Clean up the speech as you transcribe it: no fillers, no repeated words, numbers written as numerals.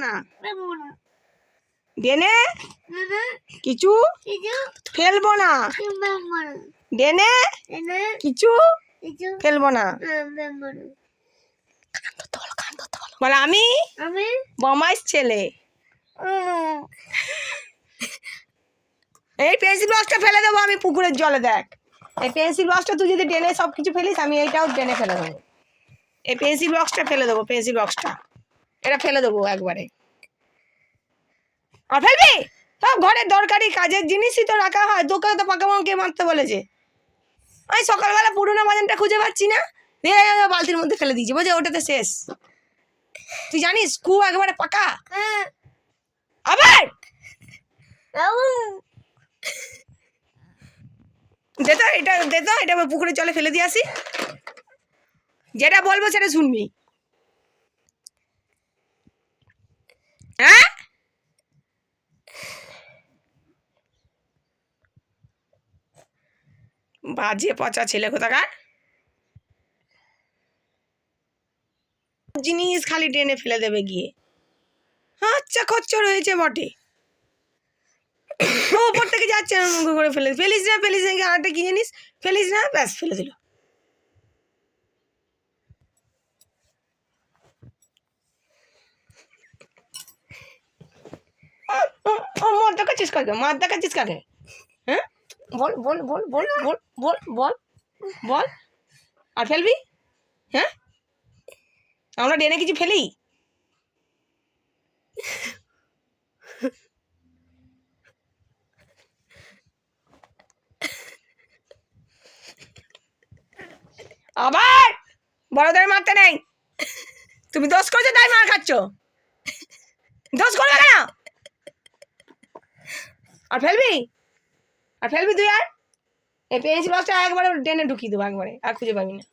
না ডেনে কিছু ফেলবো না, ডেনে কিছু ফেলবো না। বলে আমি বমাইশ ছেলে। এই পেন্সিল বক্সটা ফেলে দেবো আমি পুকুরের জলে। দেখ এই পেন্সিল বক্সটা তুই যদি ডেনে সব কিছু ফেলিস, আমি এইটাও ডেনে ফেলে দেবো। এই পেন্সিল বক্সটা ফেলে দেবো, পেন্সিল বক্সটা এটা ফেলে দেবো একবারে। আর ফেলবি সব ঘরের দরকারি কাজের জিনিসই তো রাখা হয়, দোকানে তো পাকা কে মারতে বলেছে। আমি সকালবেলা পুরোনো বাজানটা খুঁজে পাচ্ছি না, দিয়ে বালতির মধ্যে ফেলে দিয়েছি, বুঝে ওটাতে শেষ। তুই জানিস কু একবারে পাকা। আবার দে তো এটা, দে তো এটা পুকুরে জলে ফেলে দিয়ে আসি। যেটা বলবো সেটা শুনবি, হ্যাঁ? বাজে পচা ছেলে কোথাকার, জিনিস খালি টেনে ফেলে দেবে গিয়ে। আচ্ছা খচ্চর হয়েছে বটে, ওপর থেকে যাচ্ছে করে ফেলে। ফেলিস না, ফেলিস না, আরেকটা কি জানিস, ফেলিস না, ব্যাস ফেলে দিল। মার দেখাচ্ছিস কাকে, মার দেখাচ্ছিস কাকে? হ্যাঁ বল বল বল বল বল বল বল বল। আর ফেলবি? হ্যাঁ আমরা ডেনে কিছু ফেলি? আবার বড়দের মারতে নেই, তুমি দোষ করছো তাই মার খাচ্ছ, দোষ করবে কেন? আর ফেলবি? আর ফেলবি তুই? আর এই পেন্সিল বক্সটা একবারে ডেনে ঢুকিয়ে দেবো একবারে, আর খুঁজে পাবি না।